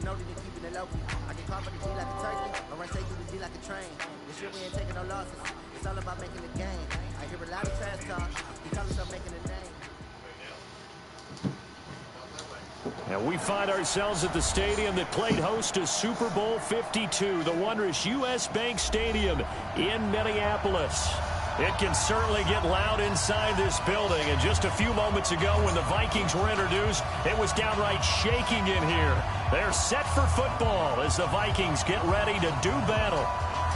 know that they're keeping it low. I can call for the G like a turkey, or run take through the G like a train. This year we ain't taking no losses. It's all about making the game. I hear a lot of trash talk. You call yourself making a name. And we find ourselves at the stadium that played host to Super Bowl 52, the wondrous U.S. Bank Stadium in Minneapolis. It can certainly get loud inside this building. And just a few moments ago when the Vikings were introduced, it was downright shaking in here. They're set for football as the Vikings get ready to do battle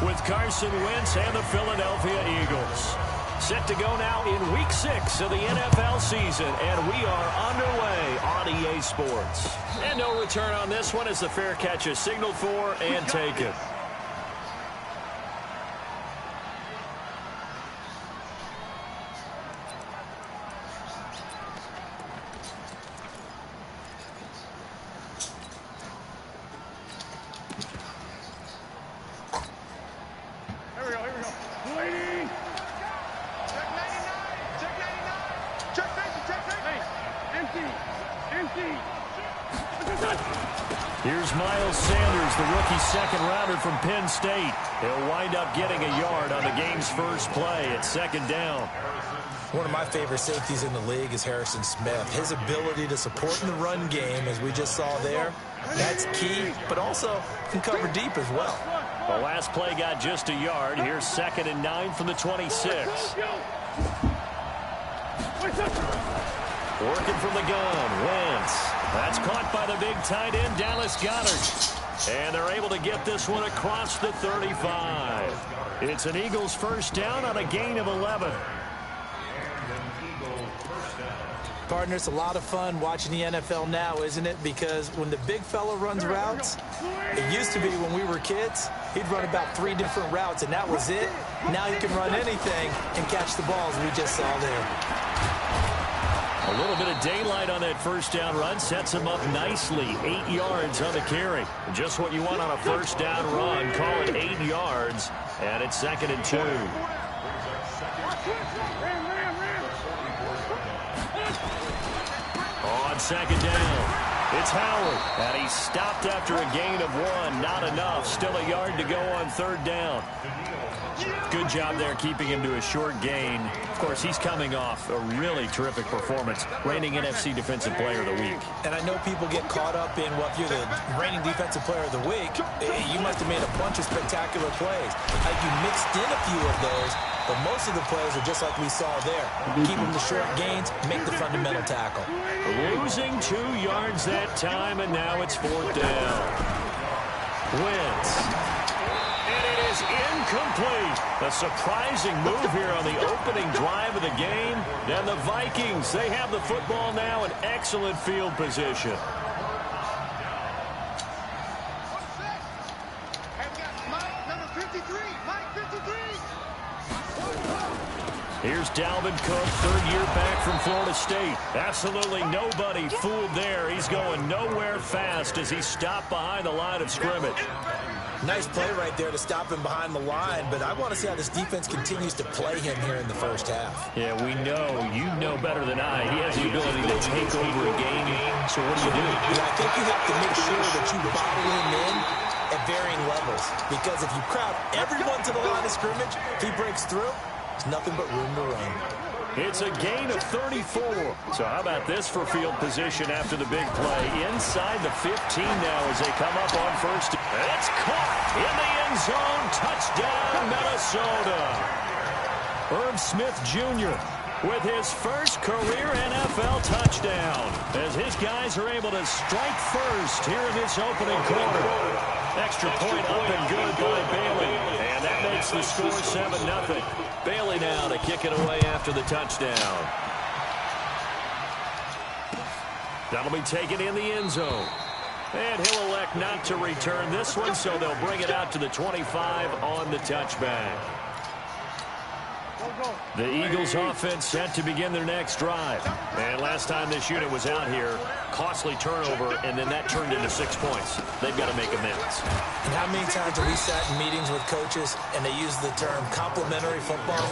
with Carson Wentz and the Philadelphia Eagles. Set to go now in Week 6 of the NFL season, and we are underway on EA Sports. And no return on this one as the fair catch is signaled for and taken. Here's Miles Sanders, the rookie second-rounder from Penn State. He'll wind up getting a yard on the game's first play at second down. One of my favorite safeties in the league is Harrison Smith. His ability to support in the run game, as we just saw there, that's key, but also can cover deep as well. The last play got just a yard. Here's 2nd and 9 from the 26. Working from the gun, Wentz. That's caught by the big tight end, Dallas Goedert. And they're able to get this one across the 35. It's an Eagles first down on a gain of 11. Partner, it's a lot of fun watching the NFL now, isn't it? Because when the big fella runs routes, it used to be when we were kids, he'd run about 3 different routes, and that was it. Now he can run anything and catch the balls we just saw there. A little bit of daylight on that first down run sets him up nicely. 8 yards on the carry. Just what you want on a first down run. Call it 8 yards, and it's 2nd and 2. On second down, it's Howard, and he's stopped after a gain of 1. Not enough. Still a yard to go on third down. Good job there keeping him to a short gain. Of course, he's coming off a really terrific performance, reigning NFC Defensive Player of the Week. And I know people get caught up in, well, if you're the reigning Defensive Player of the Week, you must have made a bunch of spectacular plays. Like you mixed in a few of those, but most of the plays are just like we saw there. Keep them to short gains, make the fundamental tackle. Losing 2 yards that time, and now it's 4th down. Wentz. Incomplete. A surprising move here on the opening drive of the game. And the Vikings, they have the football now in excellent field position. Here's Dalvin Cook, third-year back from Florida State. Absolutely nobody fooled there. He's going nowhere fast as he stopped behind the line of scrimmage. Nice play right there to stop him behind the line, but I want to see how this defense continues to play him here in the first half. Yeah, we know. You know better than I. He has the ability to take over a game. So what do? Yeah, I think you have to make sure that you bottle him in at varying levels, because if you crowd everyone to the line of scrimmage, if he breaks through, there's nothing but room to run. It's a gain of 34. So how about this for field position after the big play? Inside the 15 now as they come up on first. It's caught in the end zone. Touchdown, Minnesota. Herb Smith Jr. with his first career NFL touchdown as his guys are able to strike first here in this opening quarter. Extra point up and good by Bailey. And that makes the score 7-0. Bailey now to kick it away after the touchdown. That'll be taken in the end zone. And he'll elect not to return this one, so they'll bring it out to the 25 on the touchback. The Eagles offense set to begin their next drive. And last time this unit was out here, costly turnover, and then that turned into 6 points. They've got to make amends. And how many times have we sat in meetings with coaches and they use the term complementary football?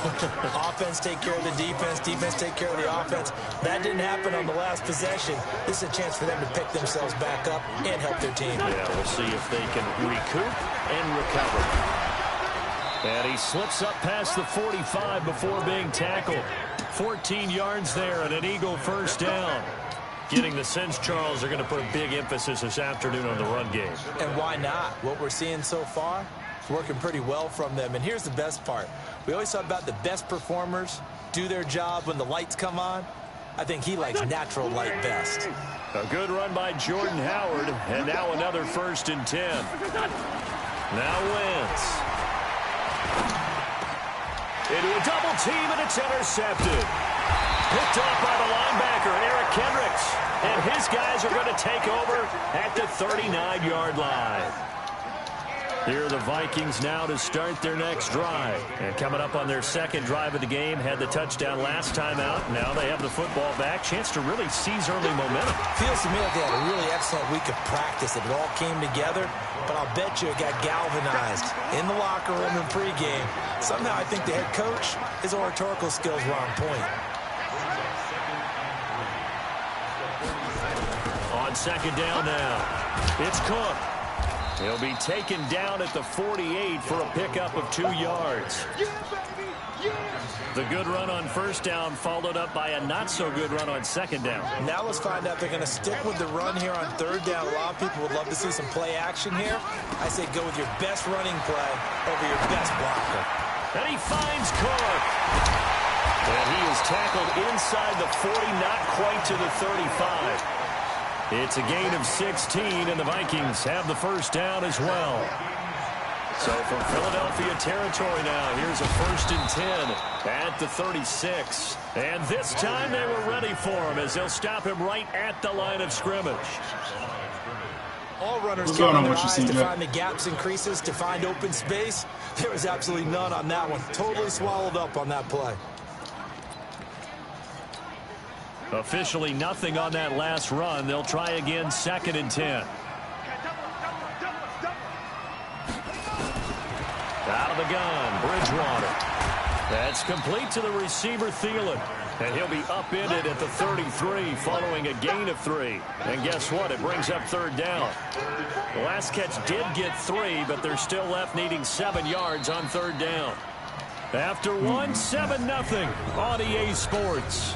Offense take care of the defense, defense take care of the offense. That didn't happen on the last possession. This is a chance for them to pick themselves back up and help their team. Yeah, we'll see if they can recoup and recover. And he slips up past the 45 before being tackled. 14 yards there and an Eagle first down. Getting the sense, Charles, they're going to put a big emphasis this afternoon on the run game. And why not? What we're seeing so far is working pretty well from them. And here's the best part. We always talk about the best performers do their job when the lights come on. I think he likes natural light best. A good run by Jordan Howard. And now another 1st and 10. Now Wentz. Into a double team, and it's intercepted. Picked off by the linebacker, Eric Kendricks. And his guys are going to take over at the 39-yard line. Here are the Vikings now to start their next drive. And coming up on their second drive of the game, had the touchdown last time out. Now they have the football back. Chance to really seize early momentum. Feels to me like they had a really excellent week of practice. It all came together. But I'll bet you it got galvanized in the locker room and pregame. Somehow I think the head coach, his oratorical skills were on point. On second down now, it's Cook. He'll be taken down at the 48 for a pickup of 2 yards. The good run on first down followed up by a not-so-good run on second down. Now let's find out if they're going to stick with the run here on third down. A lot of people would love to see some play action here. I say go with your best running play over your best blocker. And he finds Cook. And he is tackled inside the 40, not quite to the 35. It's a gain of 16, and the Vikings have the first down as well. So from Philadelphia territory now, here's a 1st and 10 at the 36. And this time they were ready for him as they'll stop him right at the line of scrimmage. All runners count on their eyes to find the gaps and creases, to find open space. There was absolutely none on that one. Totally swallowed up on that play. Officially nothing on that last run. They'll try again, 2nd and 10. Out of the gun, Bridgewater. That's complete to the receiver, Thielen. And he'll be upended at the 33 following a gain of 3. And guess what? It brings up third down. The last catch did get 3, but they're still left needing 7 yards on third down. After 7-0 on EA Sports.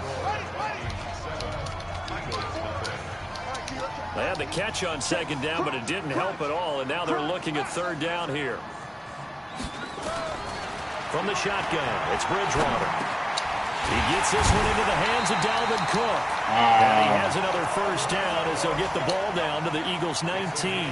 They had the catch on second down, but it didn't help at all, and now they're looking at third down here. From the shotgun, it's Bridgewater. He gets this one into the hands of Dalvin Cook. And he has another first down as they'll get the ball down to the Eagles' 19.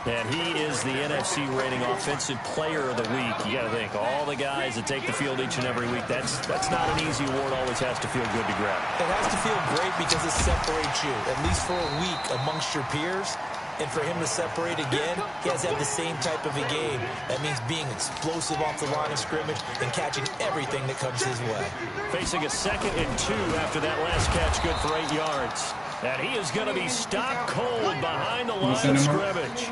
And he is the NFC rating offensive player of the week. You got to think, all the guys that take the field each and every week, that's not an easy award. Always has to feel good to grab. It has to feel great because it separates you, at least for a week, amongst your peers. And for him to separate again, he has to have the same type of a game. That means being explosive off the line of scrimmage and catching everything that comes his way. Facing a 2nd and 2 after that last catch, good for 8 yards. And he is going to be stopped cold behind the line of scrimmage.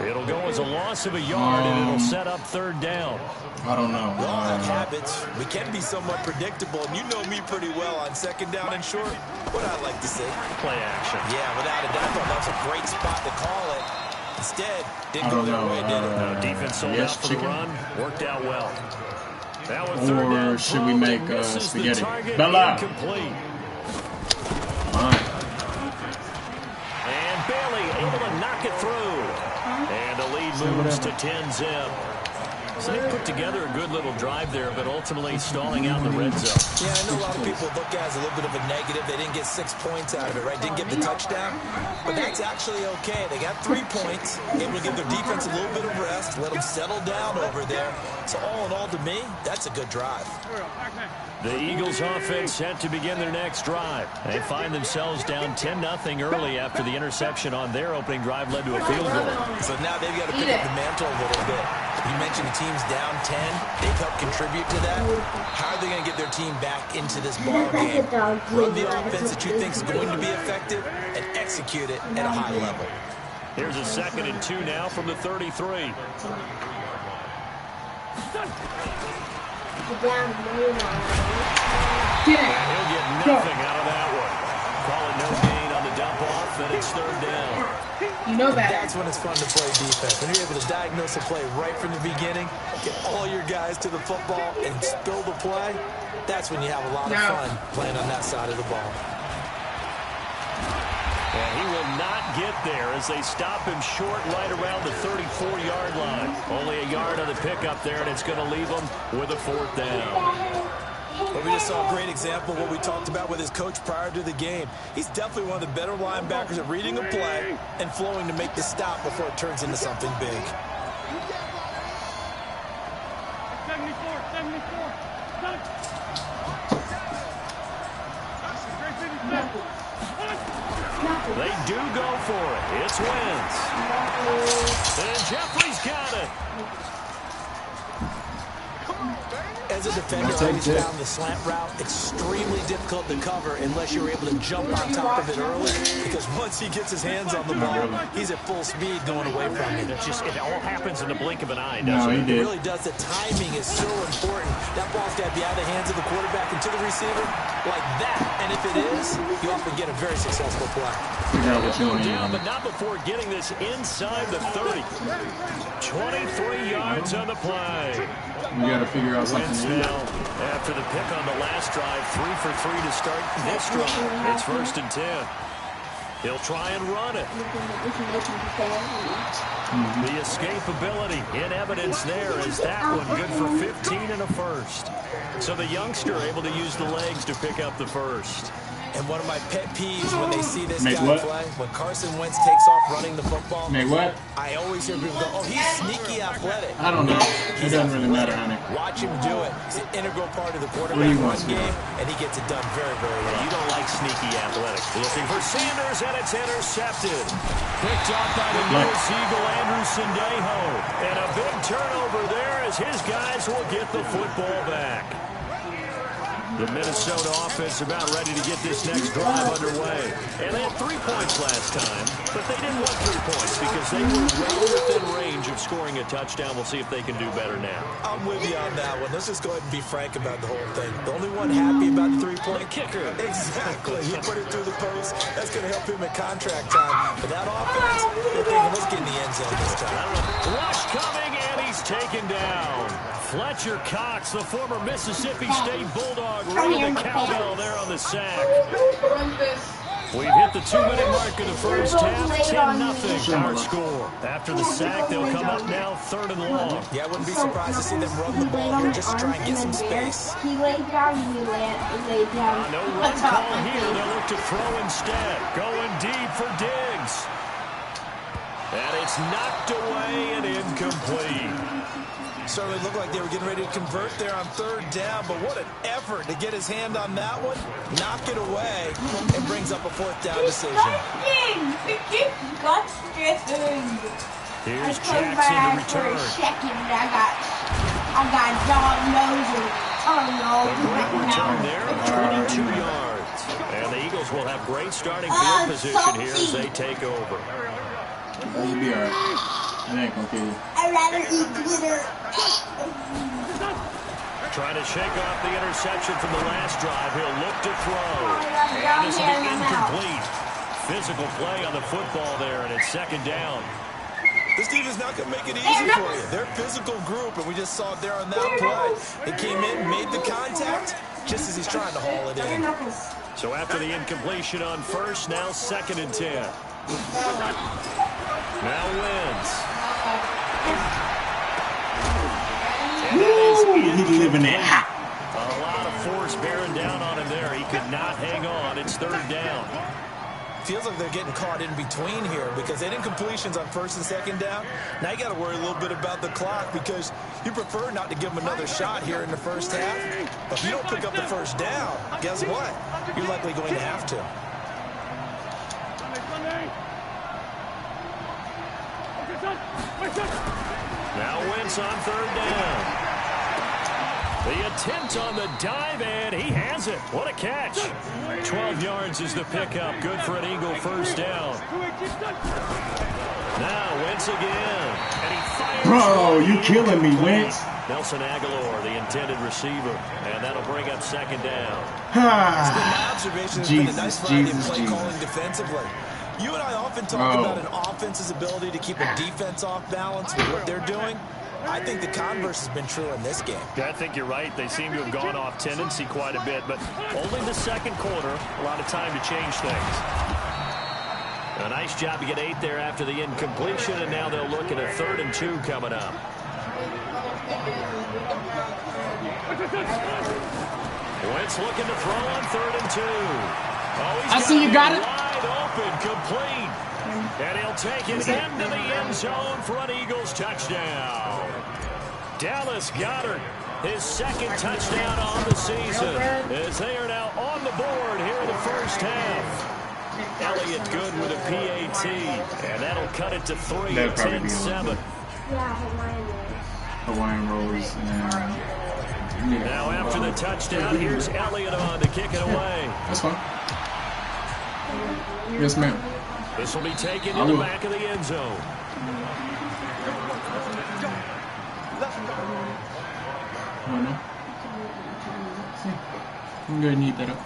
It'll go as a loss of a yard, and it'll set up third down. I don't know. Well, habits, we can be somewhat predictable, and you know me pretty well on second down and short. What I like to say? Play action. Yeah, without a doubt, I thought that was a great spot to call it. Instead, didn't go their way, did it? No, defense sold out for the run. Worked out well. Now with third down, should we make spaghetti? Bella! Incomplete. Fine. Bailey able to knock it through. And the lead moves to 10-zip. So they put together a good little drive there, but ultimately stalling out in the red zone. Yeah, I know a lot of people look at it as a little bit of a negative. They didn't get 6 points out of it, right? Didn't get the touchdown. But that's actually okay. They got 3 points. Able to give their defense a little bit of rest, let them settle down over there. So all in all, to me, that's a good drive. The Eagles offense set to begin their next drive. They find themselves down 10-0 early after the interception on their opening drive led to a field goal. So now they've got to pick up the mantle a little bit. You mentioned the team's down 10. They've helped contribute to that. How are they going to get their team back into this ball game? Run the offense that you think is going to be effective and execute it at a high level. Here's a 2nd and 2 now from the 33. Get down, And he'll get nothing out of that one. Call it no gain on the dump off, and it's 3rd down. You know that. That's when it's fun to play defense. When you're able to diagnose a play right from the beginning, get all your guys to the football, and spill the play, that's when you have a lot of fun playing on that side of the ball. And he will not get there as they stop him short right around the 34-yard line. Only a yard on the pickup there, and it's going to leave him with a 4th down. But we just saw a great example of what we talked about with his coach prior to the game. He's definitely one of the better linebackers at reading a play and flowing to make the stop before it turns into something big. They do go for it. It's Wentz. And Jeffrey's got it. As a defender, I always found the slant route extremely difficult to cover unless you're able to jump on top of it early, because once he gets his hands on the ball, he's at full speed going away from it. It all happens in the blink of an eye, No, doesn't he it? did. It really does. The timing is so important. That ball's got to be out of the hands of the quarterback and to the receiver like that. And if it is, you often get a very successful play. Figure out what you Go want to down, do. but not before getting this inside the 30. 23 yards on the play. We got to figure out something Wentz to do. now, after the pick on the last drive, 3 for 3 to start this drive. It's 1st and 10. He'll try and run it. The escapability in evidence there is that one good for 15 and a 1st. So the youngster able to use the legs to pick up the 1st. And one of my pet peeves when they see this Make guy what? play, when Carson Wentz takes off running the football, Make what? I always hear people go, oh, he's sneaky athletic. I don't know. It doesn't really matter, honey. Watch him do it. He's an integral part of the What do quarterback you run want, game, and he gets it done very, very well. You don't like sneaky athletic. Looking for Sanders, and it's intercepted. Picked off by the nose Eagle, Andrew Sendejo. And a big turnover there as his guys will get the football back. The Minnesota offense about ready to get this next drive underway. And they had 3 points last time, but they didn't want 3 points because they were well within range of scoring a touchdown. We'll see if they can do better now. I'm with you on that one. Let's just go ahead and be frank about the whole thing. The only one happy about the 3-point kicker. Exactly. He put it through the post. That's going to help him at contract time. But that offense, they're thinking, let's get in the end zone this time. Rush coming, and he's taken down. Fletcher Cox, the former Mississippi State Bulldog, ringing the cowbell there on the sack. We've hit the 2-minute mark of the first half, 10-0 our score. After the sack, they'll come up now 3rd and long. Yeah, I wouldn't be surprised to see them run the ball here just to try and get some space. He laid down, he laid down. No run call here. They'll look to throw instead. Going deep for Diggs. And it's knocked away and incomplete. Certainly looked like they were getting ready to convert there on 3rd down, but what an effort to get his hand on that one, knock it away, and brings up a 4th down decision. Here's Jackson to return. I got dog nose and A return there of 22 yards. And the Eagles will have great starting field position here as they take over. You'll be all right. It ain't gonna kill you. I'd rather eat glitter. Trying to shake off the interception from the last drive. He'll look to throw. And this will be incomplete. Physical play on the football there, and it's 2nd down. This team is not going to make it easy for you. They're a physical group, and we just saw it there on that play. They came in, made the contact, just as he's trying to haul it in. So after the incompletion on 1st, now 2nd and 10. Now Wentz. And that is living it. a lot of force bearing down on him there. He could not hang on. It's 3rd down. Feels like they're getting caught in between here because they didn't completions on 1st and 2nd down. Now you got to worry a little bit about the clock because you prefer not to give them another shot here in the first half. But if you don't pick up the 1st down, guess what? You're likely going to have to. Now Wentz on third down. The attempt on the dive, and he has it. What a catch. 12 yards is the pickup. Good for an Eagle first down. Now Wentz again. And he fires. Bro, you killing me, Wentz. Nelson Aguilar, the intended receiver. And that'll bring up second down. My observation has been a nice variety of play calling defensively. You and I often talk about an offense's ability to keep a defense off balance with what they're doing. I think the converse has been true in this game. Yeah, I think you're right. They seem to have gone off tendency quite a bit, but only the second quarter, a lot of time to change things. A nice job to get 8 there after the incompletion, and now they'll look at a 3rd and 2 coming up. Wentz looking to throw on 3rd and 2. Oh, I see you got it. Wide open, complete. And he'll take it into the end zone for an Eagles touchdown. Dallas Goedert, his 2nd touchdown on the season, as they are now on the board here in the first half. Elliott good with a PAT, and that'll cut it to 3 at 10-7. Hawaiian rolls. Now after the touchdown, here's Elliott on to kick it away. That's fine. Yes, ma'am. This will be taken in the back of the end zone. Oh, no. I'm going to need that up.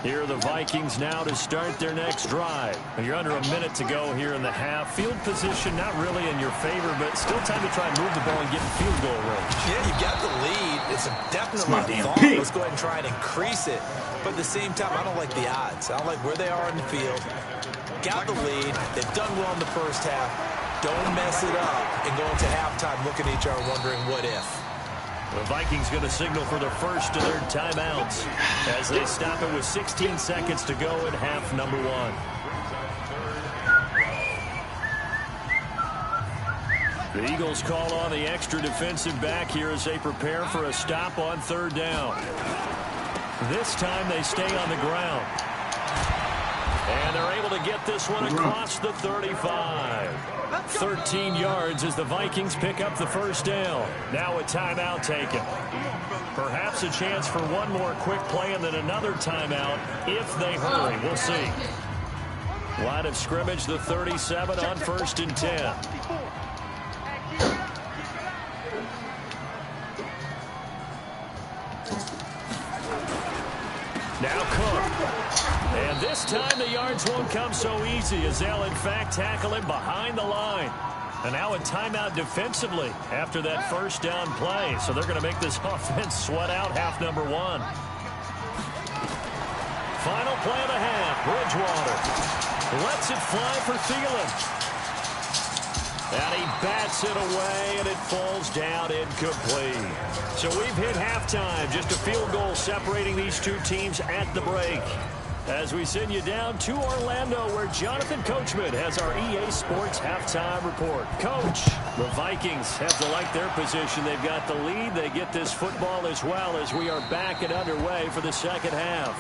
Here are the Vikings now to start their next drive. You're under a minute to go here in the half. Field position not really in your favor, but still time to try and move the ball and get in field goal range. Yeah, you got the lead. It's definitely a thought. Let's go ahead and try and increase it. But at the same time, I don't like the odds. I don't like where they are in the field. Got the lead. They've done well in the first half. Don't mess it up and go into halftime looking at each other wondering what if. The Vikings going to signal for the first of their timeouts as they stop it with 16 seconds to go in half number 1. The Eagles call on the extra defensive back here as they prepare for a stop on 3rd down. This time they stay on the ground. And they're able to get this one across the 35. 13 yards as the Vikings pick up the first down. Now a timeout taken. Perhaps a chance for one more quick play and then another timeout if they hurry. We'll see. Line of scrimmage, the 37 on 1st and 10. Now Cook. And this time the yards won't come so easy as they'll in fact tackle him behind the line. And now a timeout defensively after that first down play. So they're going to make this offense sweat out half number 1. Final play of the half. Bridgewater lets it fly for Thielen. And he bats it away, and it falls down incomplete. So we've hit halftime. Just a field goal separating these two teams at the break. As we send you down to Orlando, where Jonathan Coachman has our EA Sports halftime report. Coach, the Vikings have to like their position. They've got the lead. They get this football as well as we are back and underway for the second half.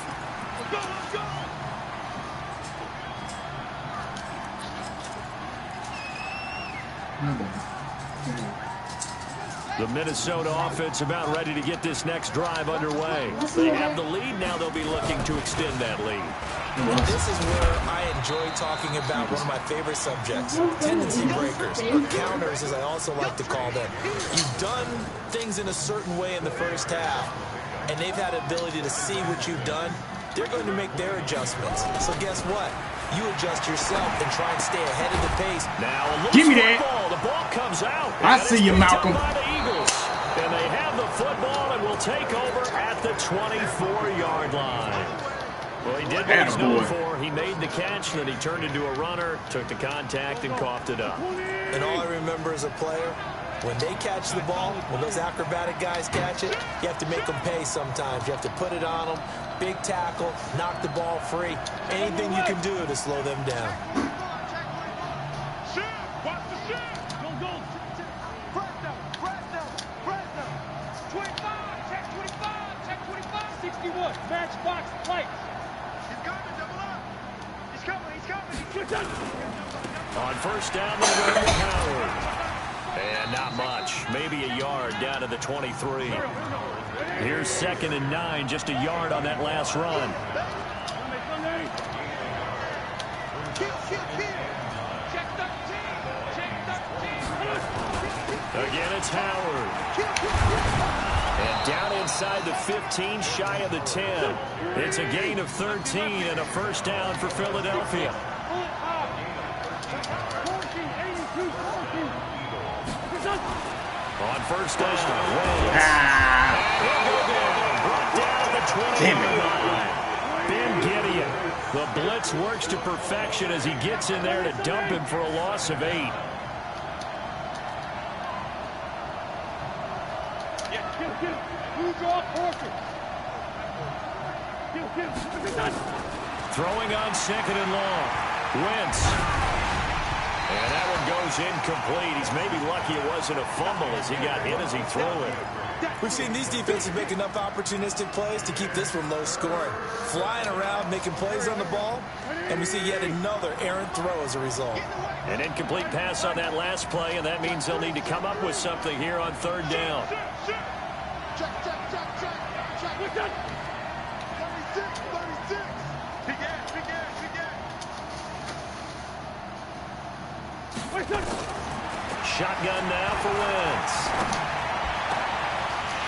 Let's go! The Minnesota offense about ready to get this next drive underway. They have the lead. Now they'll be looking to extend that lead. This is where I enjoy talking about one of my favorite subjects, tendency breakers, or counters as I also like to call them. You've done things in a certain way in the first half, and they've had the ability to see what you've done. They're going to make their adjustments. So guess what? You adjust yourself and try and stay ahead of the pace. Now a give me that. The ball comes out. I see you, Malcolm. By the Eagles. And they have the football and will take over at the 24-yard line. Well, he did what he's known for. He made the catch, and then he turned into a runner, took the contact, and coughed it up. And all I remember as a player, when they catch the ball, when those acrobatic guys catch it, you have to make them pay sometimes. You have to put it on them, big tackle, knock the ball free. Anything you can do to slow them down. Watch the shit! Go. Press down. 25, check 25, 61. Matchbox lights. He's coming, double up. On first down, they go to Howard. And not much. Maybe a yard down to the 23. Here's 2nd and 9. Just a yard on that last run. Again, it's Howard. And down inside the 15, shy of the 10. It's a gain of 13 and a first down for Philadelphia. On first down, he'll go down. Brought down at the 20-yard line. Ben Gideon. The blitz works to perfection as he gets in there to dump him for a loss of 8. Throwing on 2nd and long. Wentz. And that one goes incomplete. He's maybe lucky it wasn't a fumble as he got hit as he threw it. We've seen these defenses make enough opportunistic plays to keep this one low scoring. Flying around, making plays on the ball, and we see yet another errant throw as a result. An incomplete pass on that last play, and that means they'll need to come up with something here on 3rd down. Shotgun now for Wentz.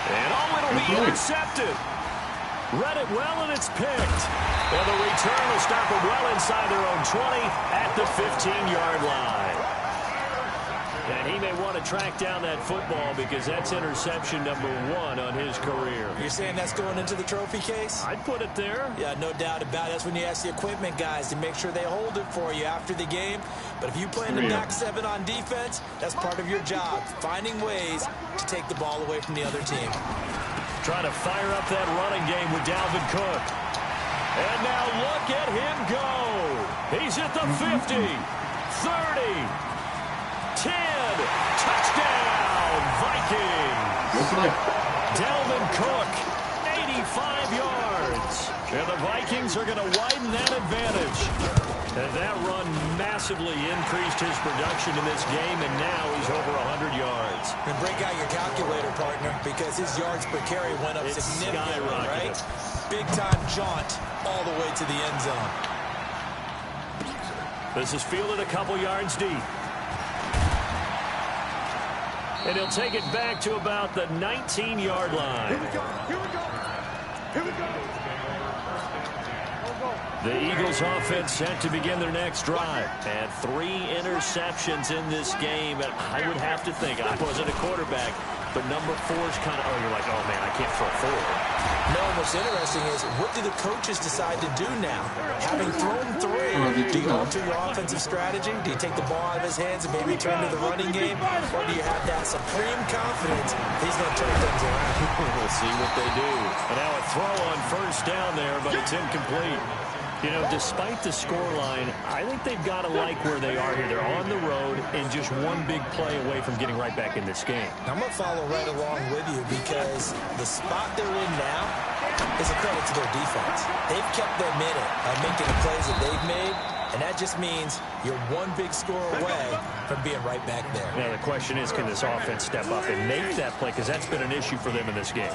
And it'll be intercepted. Read it well, and it's picked. And the return will stop them well inside their own 20 at the 15-yard line. And he may want to track down that football because that's interception number 1 on his career. You're saying that's going into the trophy case? I'd put it there. Yeah, no doubt about it. That's when you ask the equipment guys to make sure they hold it for you after the game. But if you play in the back 7 on defense, that's part of your job, finding ways to take the ball away from the other team. Trying to fire up that running game with Dalvin Cook. And now look at him go. He's at the 50, 30. 10, touchdown, Vikings. Dalvin Cook, 85 yards. And the Vikings are going to widen that advantage. And that run massively increased his production in this game, and now he's over 100 yards. And break out your calculator, partner, because his yards per carry went up significantly, right? Big-time jaunt all the way to the end zone. This is fielded a couple yards deep. And he'll take it back to about the 19-yard line. Here we go. Here we go. Here we go. The Eagles offense set to begin their next drive. And 3 interceptions in this game. And I would have to think, I wasn't a quarterback, but number 4's kind of, you're like, oh, man, I can't throw 4. No, what's interesting is, what do the coaches decide to do now? Having thrown 3, do you alter your offensive strategy? Do you take the ball out of his hands and maybe turn to the running game? Or do you have that supreme confidence he's going to turn things around? We'll see what they do. And now a throw on first down there, but it's incomplete. You know, despite the scoreline, I think they've got to like where they are here. They're on the road and just one big play away from getting right back in this game. I'm going to follow right along with you because the spot they're in now is a credit to their defense. They've kept them in it by making the plays that they've made, and that just means you're one big score away from being right back there. Now, the question is, can this offense step up and make that play? Because that's been an issue for them in this game.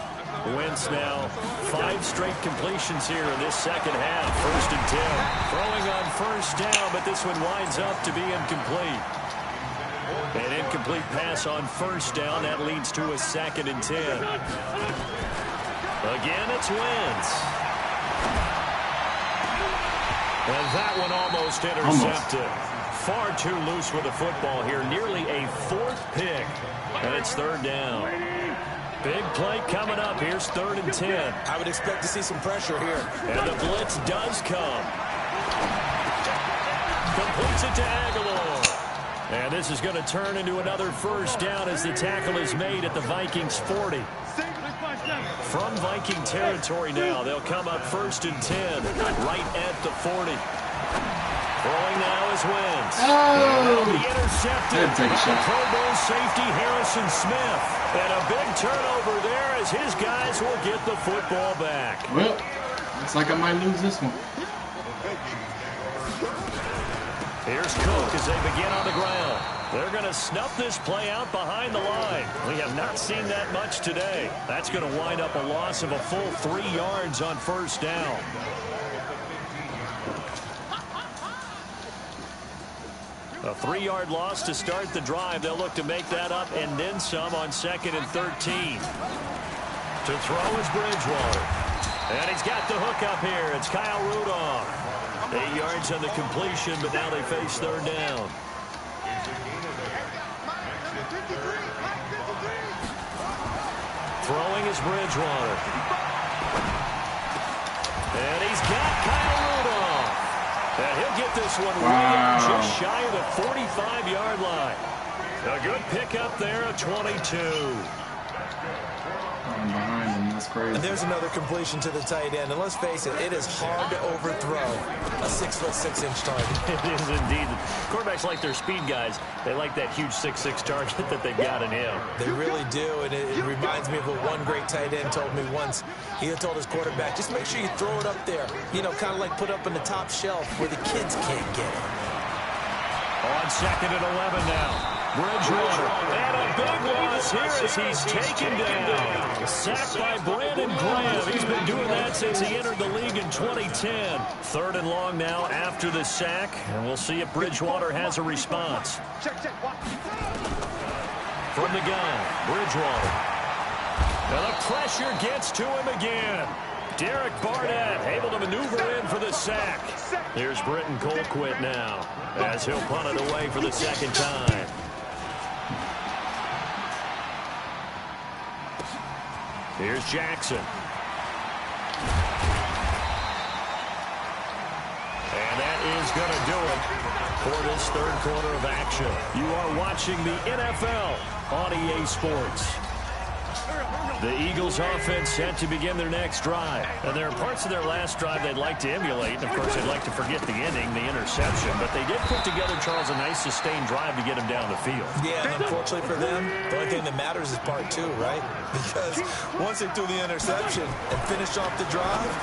Wentz now 5 straight completions here in this second half. 1st and 10. Throwing on first down, but this one winds up to be incomplete. An incomplete pass on first down. That leads to a 2nd and 10. Again, it's Wentz. And that one almost intercepted. Far too loose with the football here. Nearly a 4th pick. And it's 3rd down. Big play coming up. Here's 3rd and 10. I would expect to see some pressure here. And the blitz does come. Completes it to Aguilar. And this is going to turn into another first down as the tackle is made at the Vikings 40. From Viking territory now, they'll come up 1st and 10, right at the 40. Throwing now is Wentz. Oh! Be intercepted. Take a shot. Pro Bowl safety Harrison Smith. And a big turnover there as his guys will get the football back. Well, looks like I might lose this one. Here's Cook as they begin on the ground. They're going to snuff this play out behind the line. We have not seen that much today. That's going to wind up a loss of a full 3 yards on first down. A 3-yard loss to start the drive. They'll look to make that up and then some on 2nd and 13. To throw is Bridgewater. And he's got the hook up here. It's Kyle Rudolph. 8 yards on the completion, but now they face third down. Throwing is Bridgewater. And he's got Kyle Rudolph. And he'll get this one right just shy of the 45-yard line. A good pickup there at 22. Behind him, that's crazy. And there's another completion to the tight end. And let's face it, it is hard to overthrow a 6'6" target. It is indeed. Quarterbacks like their speed guys. They like that huge 6'6" target that they've got in him. They really do, and it reminds me of what one great tight end told me once. He had told his quarterback, just make sure you throw it up there. You know, kind of like put up in the top shelf where the kids can't get it. On 2nd and 11 now. Bridgewater, and a big loss here as he's taken down. Sacked by Brandon Graham. He's been doing that since he entered the league in 2010. 3rd and long now after the sack, and we'll see if Bridgewater has a response. From the gun, Bridgewater. And the pressure gets to him again. Derek Barnett able to maneuver in for the sack. Here's Britton Colquitt now as he'll punt it away for the 2nd time. Here's Jackson. And that is going to do it for this 3rd quarter of action. You are watching the NFL on EA Sports. The Eagles offense set to begin their next drive. And there are parts of their last drive they'd like to emulate. And, of course, they'd like to forget the ending, the interception. But they did put together, Charles, a nice sustained drive to get him down the field. Yeah, and unfortunately for them, the only thing that matters is part 2, right? Because once they threw the interception and finished off the drive,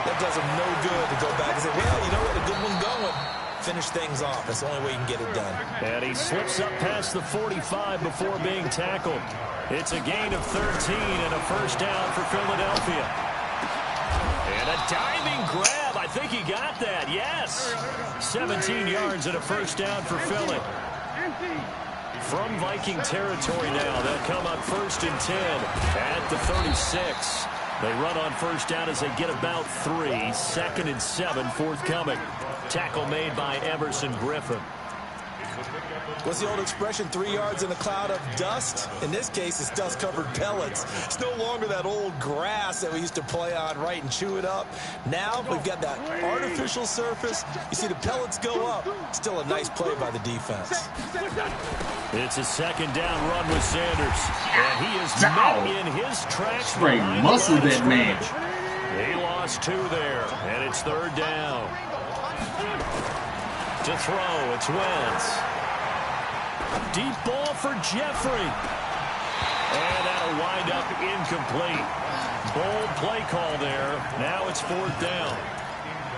that does them no good to go back and say, well, you know what, a good one going. Finish things off. That's the only way you can get it done. And he slips up past the 45 before being tackled. It's a gain of 13 and a first down for Philadelphia. And a diving grab. I think he got that. Yes. 17 yards and a first down for Philly. From Viking territory now, they'll come up 1st and 10 at the 36. They run on first down as they get about 3. 2nd and 7 forthcoming. Tackle made by Emerson Griffin. What's the old expression, 3 yards in a cloud of dust? In this case, it's dust-covered pellets. It's no longer that old grass that we used to play on, right, and chew it up. Now we've got that artificial surface. You see the pellets go up. Still a nice play by the defense. It's a 2nd down run with Sanders. And he is met in his tracks. Straight muscle that man. He lost 2 there, and it's 3rd down. To throw, it's Wentz. Deep ball for Jeffrey. And that'll wind up incomplete. Bold play call there. Now it's 4th down.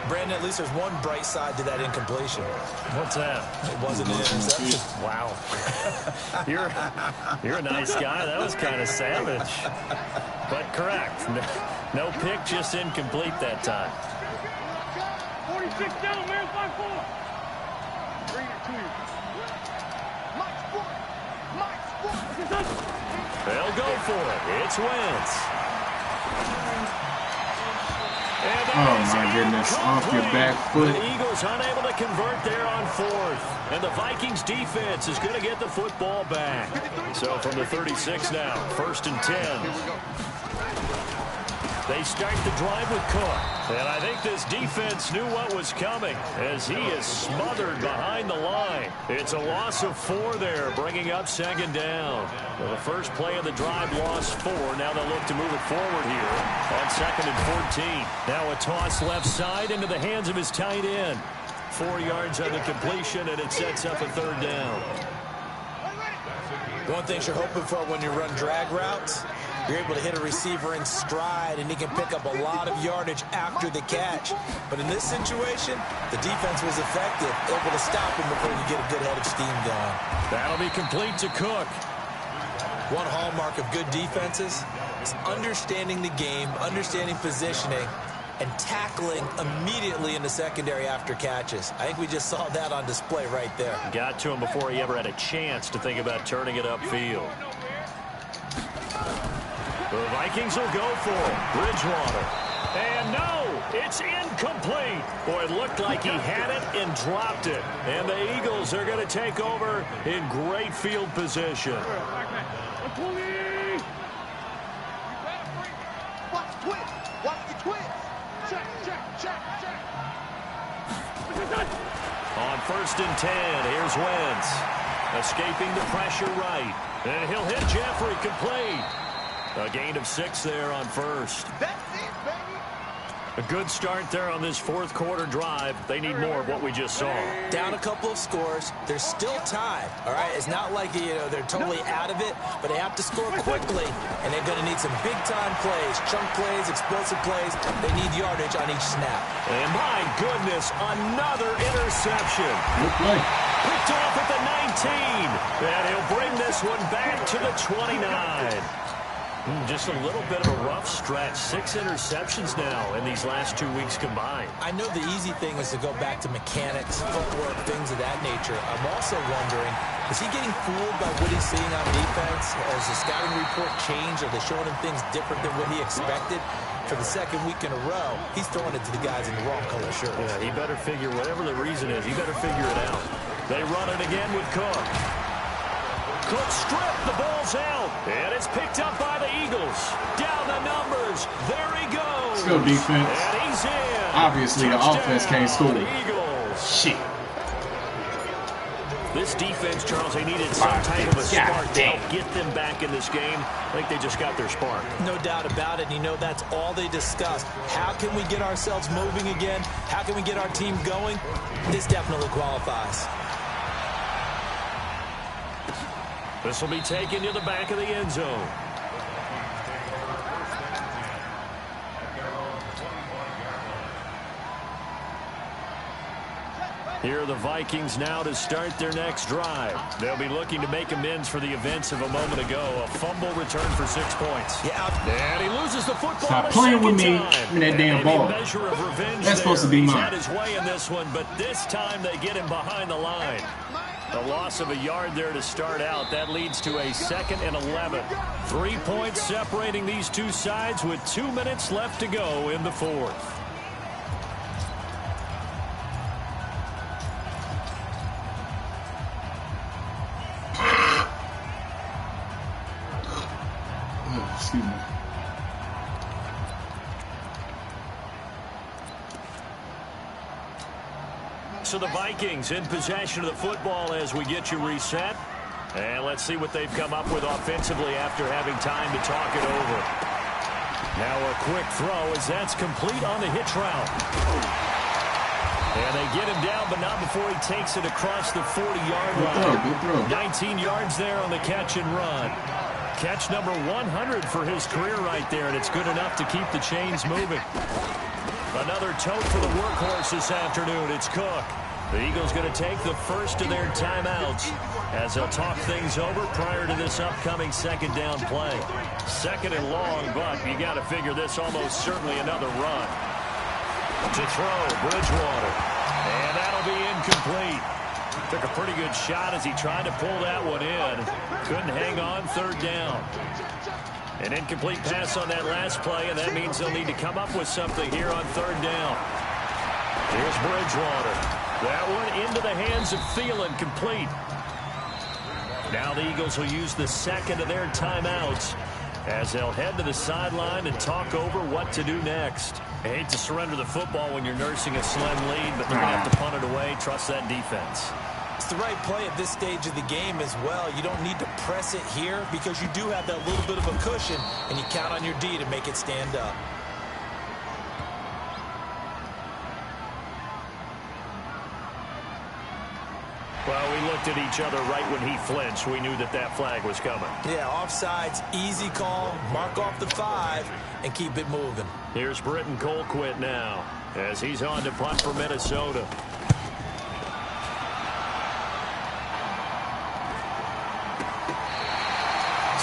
Brandon, at least there's one bright side to that incompletion. What's that? It wasn't an interception. Wow. You're a nice guy. That was kind of savage. But correct. No pick, just incomplete that time. 46 down, man, 5-4. They'll go for it. It's Wentz. Oh, my goodness. Off your back foot. The Eagles unable to convert there on 4th. And the Vikings defense is going to get the football back. So from the 36 now, 1st and 10. They start the drive with Cook. And I think this defense knew what was coming as he is smothered behind the line. It's a loss of 4 there, bringing up 2nd down. Well, the first play of the drive lost 4. Now they'll look to move it forward here on 2nd and 14. Now a toss left side into the hands of his tight end. 4 yards on the completion, and it sets up a 3rd down. One thing you're hoping for when you run drag routes, You're able to hit a receiver in stride, and he can pick up a lot of yardage after the catch. But in this situation, the defense was effective, able to stop him before you get a good head of steam going. That'll be complete to Cook. One hallmark of good defenses is understanding the game, understanding positioning, and tackling immediately in the secondary after catches. I think we just saw that on display right there. Got to him before he ever had a chance to think about turning it upfield. The Vikings will go for it. Bridgewater. And no, it's incomplete. Boy, it looked like he had it and dropped it. And the Eagles are going to take over in great field position. Watch twist. Watch the twist. Check. On 1st and 10, here's Wentz. Escaping the pressure right. And he'll hit Jeffrey complete. A gain of 6 there on 1st. That's it, baby. A good start there on this fourth quarter drive. They need more of what we just saw. Down a couple of scores. There's still time, all right? It's not like, they're totally out of it, but they have to score quickly, and they're going to need some big-time plays, chunk plays, explosive plays. They need yardage on each snap. And my goodness, another interception. Good play. Picked off at the 19. And he'll bring this one back to the 29. Just a little bit of a rough stretch. 6 interceptions now in these last 2 weeks combined. I know the easy thing is to go back to mechanics, footwork, things of that nature. I'm also wondering, is he getting fooled by what he's seeing on defense? Has the scouting report changed? Are they showing him things different than what he expected? For the second week in a row, he's throwing it to the guys in the wrong color shirts. Yeah, he better figure, whatever the reason is, he better figure it out. They run it again with Cook. Cook stripped, the ball's out, and it's picked up by the Eagles. Down the numbers, there he goes. Let's go, defense. And he's in. Obviously, the offense can't score. The Eagles. Shit. This defense, Charles, they needed some type of a spark to help get them back in this game. I think they just got their spark. No doubt about it. That's all they discussed. How can we get ourselves moving again? How can we get our team going? This definitely qualifies. This will be taken to the back of the end zone. Here are the Vikings now to start their next drive. They'll be looking to make amends for the events of a moment ago. A fumble return for 6 points. Yeah. And he loses the football. Stop playing with me in that damn ball. That's supposed to be mine. He's had his way in this one, but this time they get him behind the line. The loss of a yard there to start out. That leads to a 2nd and 11. 3 points separating these two sides with 2 minutes left to go in the fourth. Excuse me. So the Vikings in possession of the football as we get you reset. And let's see what they've come up with offensively after having time to talk it over. Now a quick throw as that's complete on the hitch route. And they get him down, but not before he takes it across the 40-yard line. Good throw. 19 yards there on the catch and run. Catch number 100 for his career right there, and it's good enough to keep the chains moving. Another tote for the workhorse this afternoon. It's Cook. The Eagles going to take the first of their timeouts as they'll talk things over prior to this upcoming 2nd down play. 2nd and long, but you got to figure this almost certainly another run. To throw, Bridgewater. And that'll be incomplete. Took a pretty good shot as he tried to pull that one in. Couldn't hang on, 3rd down. An incomplete pass on that last play, and that means they'll need to come up with something here on 3rd down. Here's Bridgewater. That one into the hands of Thielen, complete. Now the Eagles will use the 2nd of their timeouts as they'll head to the sideline and talk over what to do next. I hate to surrender the football when you're nursing a slim lead, but they're going to have to punt it away. Trust that defense. It's the right play at this stage of the game as well. You don't need to press it here because you do have that little bit of a cushion, and you count on your D to make it stand up. Well, we look looked at each other right when he flinched. We knew that that flag was coming. Yeah, offsides, easy call, mark off the 5, and keep it moving. Here's Britton Colquitt now as he's on to punt for Minnesota.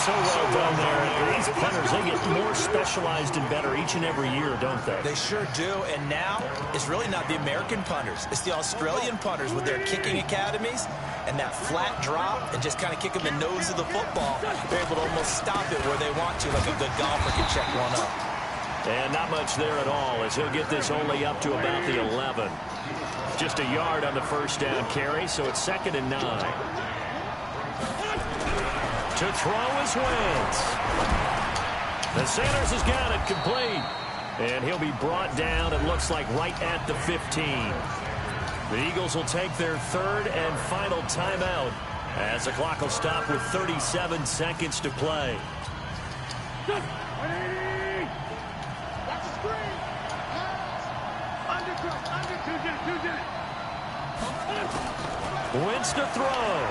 So well done there. These punters, they get more specialized and better each and every year, don't they? They sure do. And now it's really not the American punters. It's the Australian punters with their kicking academies and that flat drop and just kind of kicking the nose of the football. They're able to almost stop it where they want to, like a good golfer can check one up. And not much there at all as he'll get this only up to about the 11. Just a yard on the first down carry, so it's 2nd and 9. To throw is Wentz. The Sanders has got it complete. And he'll be brought down, it looks like, right at the 15. The Eagles will take their 3rd and final timeout as the clock will stop with 37 seconds to play. That's a screen. Under 2 Wentz to throw.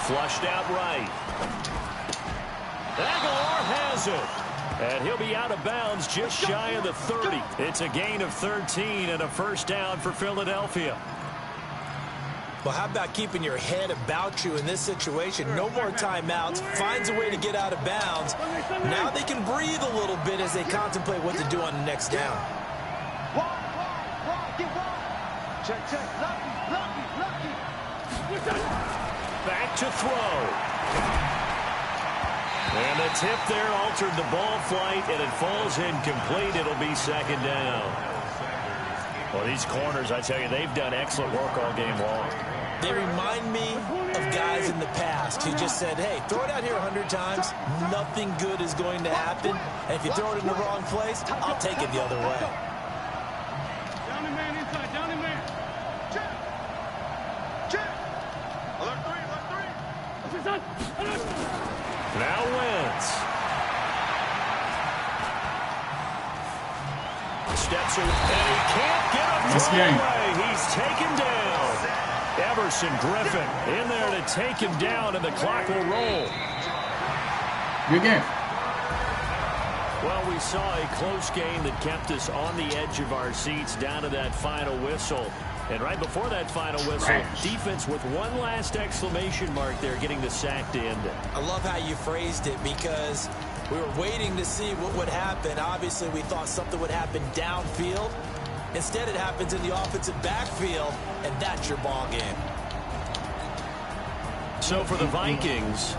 Flushed out right. Aguilar has it. And he'll be out of bounds just shy of the 30. It's a gain of 13 and a first down for Philadelphia. Well, how about keeping your head about you in this situation? No more timeouts. Finds a way to get out of bounds. Now they can breathe a little bit as they contemplate what to do on the next down. Check. Lucky. Back to throw. And the tip there altered the ball flight, and it falls incomplete. It'll be 2nd down. Well, these corners, I tell you, they've done excellent work all game long. They remind me of guys in the past who just said, hey, throw it out here 100 times. Nothing good is going to happen. And if you throw it in the wrong place, I'll take it the other way. Down the man inside. Down the man. Check. Alert 3. Now Wentz. Steps away, and he can't get him away. He's taken down. Everson Griffin in there to take him down, and the clock will roll. Good game. Well, we saw a close game that kept us on the edge of our seats down to that final whistle. And right before that final whistle, defense with one last exclamation mark there, getting the sack to end it. I love how you phrased it because we were waiting to see what would happen. Obviously, we thought something would happen downfield. Instead, it happens in the offensive backfield, and that's your ball game. So for the Vikings,